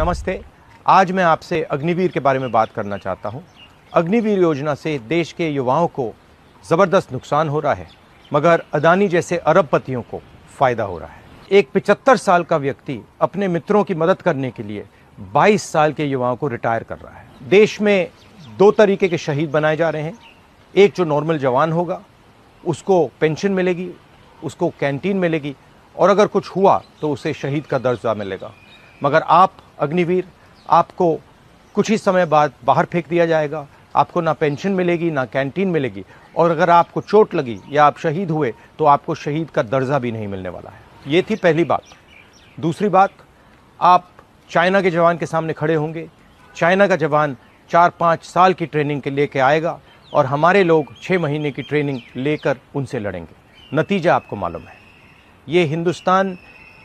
नमस्ते। आज मैं आपसे अग्निवीर के बारे में बात करना चाहता हूं। अग्निवीर योजना से देश के युवाओं को ज़बरदस्त नुकसान हो रहा है, मगर अदानी जैसे अरबपतियों को फ़ायदा हो रहा है। एक 75 साल का व्यक्ति अपने मित्रों की मदद करने के लिए 22 साल के युवाओं को रिटायर कर रहा है। देश में 2 तरीके के शहीद बनाए जा रहे हैं। एक जो नॉर्मल जवान होगा, उसको पेंशन मिलेगी, उसको कैंटीन मिलेगी, और अगर कुछ हुआ तो उसे शहीद का दर्जा मिलेगा। मगर आप अग्निवीर, आपको कुछ ही समय बाद बाहर फेंक दिया जाएगा। आपको ना पेंशन मिलेगी, ना कैंटीन मिलेगी, और अगर आपको चोट लगी या आप शहीद हुए तो आपको शहीद का दर्जा भी नहीं मिलने वाला है। ये थी पहली बात। दूसरी बात, आप चाइना के जवान के सामने खड़े होंगे। चाइना का जवान 4-5 साल की ट्रेनिंग के लेके आएगा और हमारे लोग 6 महीने की ट्रेनिंग लेकर उनसे लड़ेंगे। नतीजा आपको मालूम है। ये हिंदुस्तान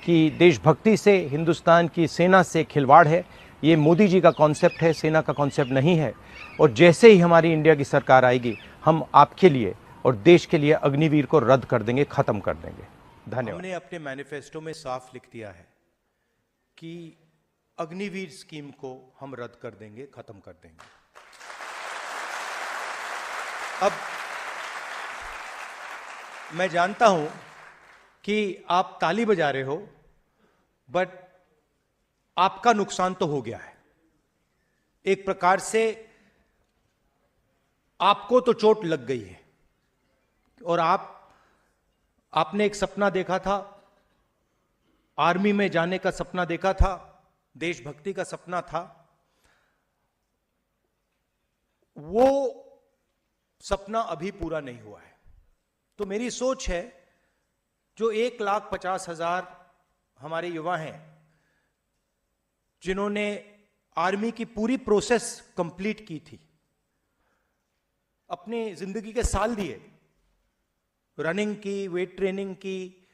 की देशभक्ति से, हिंदुस्तान की सेना से खिलवाड़ है। ये मोदी जी का कॉन्सेप्ट है, सेना का कॉन्सेप्ट नहीं है। और जैसे ही हमारी इंडिया की सरकार आएगी, हम आपके लिए और देश के लिए अग्निवीर को रद्द कर देंगे, खत्म कर देंगे। धन्यवाद। हमने अपने मैनिफेस्टो में साफ लिख दिया है कि अग्निवीर स्कीम को हम रद्द कर देंगे, खत्म कर देंगे। अब मैं जानता हूं कि आप ताली बजा रहे हो, बट आपका नुकसान तो हो गया है। एक प्रकार से आपको तो चोट लग गई है, और आपने एक सपना देखा था, आर्मी में जाने का सपना देखा था, देशभक्ति का सपना था। वो सपना अभी पूरा नहीं हुआ है। तो मेरी सोच है, जो 1,50,000 हमारे युवा हैं जिन्होंने आर्मी की पूरी प्रोसेस कंप्लीट की थी, अपनी जिंदगी के साल दिए, रनिंग की, वेट ट्रेनिंग की,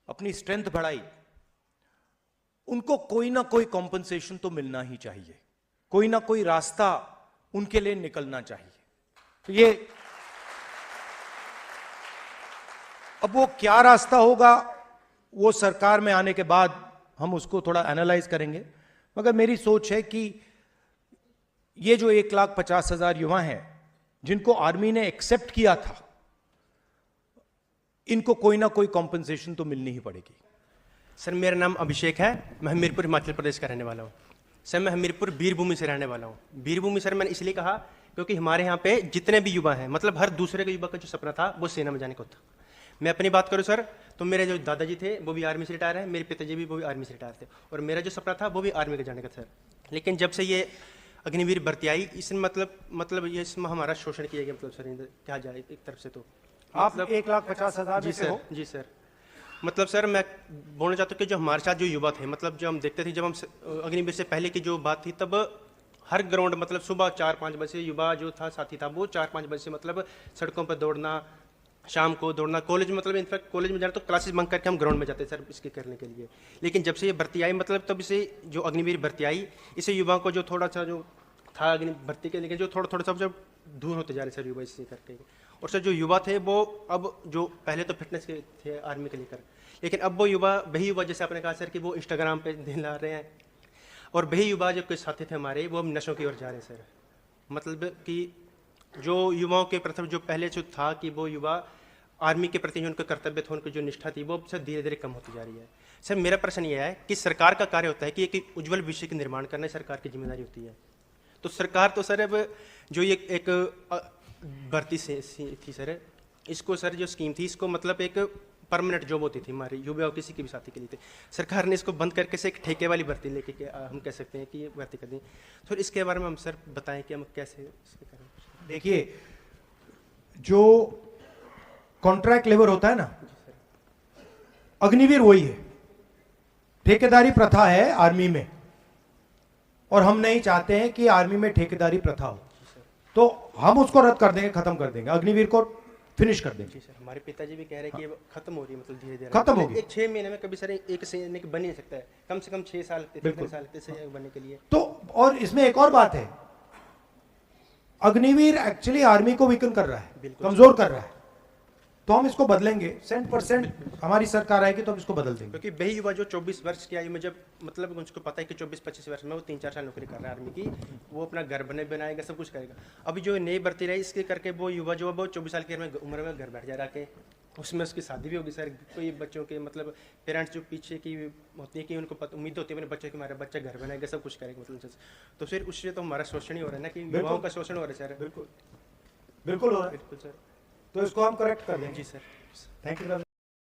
अपनी स्ट्रेंथ बढ़ाई, उनको कोई ना कोई कॉम्पनसेशन तो मिलना ही चाहिए। कोई ना कोई रास्ता उनके लिए निकलना चाहिए। तो ये अब वो क्या रास्ता होगा, वो सरकार में आने के बाद हम उसको थोड़ा एनालाइज करेंगे। मगर मेरी सोच है कि ये जो 1,50,000 युवा हैं जिनको आर्मी ने एक्सेप्ट किया था, इनको कोई ना कोई कॉम्पनसेशन तो मिलनी ही पड़ेगी। सर, मेरा नाम अभिषेक है। मैं हमीरपुर हिमाचल प्रदेश का रहने वाला हूँ। सर, मैं हमीरपुर वीरभूमि से रहने वाला हूँ। वीरभूमि सर मैंने इसलिए कहा क्योंकि हमारे यहाँ पे जितने भी युवा हैं, मतलब हर दूसरे के युवा का जो सपना था वो सेना में जाने को था। मैं अपनी बात करूं सर, तो मेरे जो दादाजी थे वो भी आर्मी से रिटायर हैं, मेरे पिताजी भी वो भी आर्मी से रिटायर थे, और मेरा जो सपना था वो भी आर्मी के जाने का सर। लेकिन जब से ये अग्निवीर भर्ती आई, इसमें मतलब ये इसमें हमारा शोषण किया गया, मतलब सर क्या जाए एक तरफ से। तो आप 1,50,000 जी सर, जी सर। मतलब सर मैं बोलना चाहता हूँ कि जो हमारे साथ जो युवा थे, मतलब जो हम देखते थे, जब हम अग्निवीर से पहले की जो बात थी, तब हर ग्राउंड मतलब सुबह 4-5 बजे युवा जो था साथी था वो 4-5 बजे से मतलब सड़कों पर दौड़ना, शाम को दौड़ना, कॉलेज में मतलब इनफैक्ट कॉलेज में जाना तो क्लासेस बंक करके हम ग्राउंड में जाते सर इसके करने के लिए। लेकिन जब से ये भर्ती आई, मतलब तब से जो अग्निवीर भर्ती आई, इससे युवाओं को जो थोड़ा सा जो था अग्नि भर्ती के, लेकिन जो थोड़ा सा जब दूर होते जा रहे सर युवा इससे करके। और सर जो युवा थे वो अब जो पहले तो फिटनेस के थे आर्मी के लेकर, लेकिन अब वो युवा, वही युवा जैसे आपने कहा सर कि वो इंस्टाग्राम पे दिला रहे हैं, और वही युवा जो कोई साथी थे हमारे वो अब नशों की ओर जा रहे हैं सर। मतलब कि जो युवाओं के प्रथम जो पहले जो था कि वो युवा आर्मी के प्रति जो उनका कर्तव्य था, उनकी जो निष्ठा थी, वो सर धीरे धीरे कम होती जा रही है। सर मेरा प्रश्न ये है कि सरकार का कार्य होता है कि एक उज्ज्वल भविष्य का निर्माण करना सरकार की जिम्मेदारी होती है। तो सरकार तो सर अब जो ये एक भर्ती से थी सर, इसको सर जो स्कीम थी, इसको मतलब एक परमानेंट जॉब होती थी हमारे युवा किसी के भी साथी के लिए थे। सरकार ने इसको बंद करके से एक ठेके वाली भर्ती लेके हम कह सकते हैं कि ये भर्ती कर दी। तो इसके बारे में हम सर बताएं कि हम कैसे इसके करें। देखिए, जो कॉन्ट्रैक्ट लेबर होता है ना, अग्निवीर वही है। ठेकेदारी प्रथा है आर्मी में, और हम नहीं चाहते हैं कि आर्मी में ठेकेदारी प्रथा हो, तो हम उसको रद्द कर देंगे, खत्म कर देंगे, अग्निवीर को फिनिश कर देंगे। सर हमारे पिताजी भी कह रहे हैं कि ये खत्म हो रही है, मतलब धीरे धीरे खत्म होगी। एक 6 महीने में कभी सर एक सैनिक बन नहीं सकता है, कम से कम 6 साल 3 साल बनने के लिए। तो और इसमें एक और बात है, अग्निवीर एक्चुअली आर्मी को वीकन कर रहा है, कमजोर कर रहा है। तो हम इसको बदलेंगे 100%। हमारी सरकार आएगी तो हम इसको बदल देंगे। क्योंकि वही युवा जो 24 वर्ष की आयु में जब मतलब उसको पता है कि 24-25 वर्ष में वो 3-4 साल नौकरी कर रहा है आर्मी की, वो अपना घर बनाएगा, सब कुछ करेगा। अभी जो नई भर्ती रही इसके करके वो युवा जो है वो 24 साल की उम्र में घर बैठ जा रहा के, उसमें उसकी शादी भी होगी सर। कोई बच्चों के मतलब पेरेंट्स जो पीछे की होती है कि उनको उम्मीद होती है अपने बच्चे की, हमारे बच्चा घर बनाएगा, सब कुछ करेगा मतलब, तो फिर उससे तो हमारा शोषण ही हो रहा है ना, कि युवाओं का शोषण हो रहा है सर। बिल्कुल बिल्कुल हो रहा है। बिल्कुल सर। तो इसको हम करेक्ट कर देंगे। जी सर। Thank you.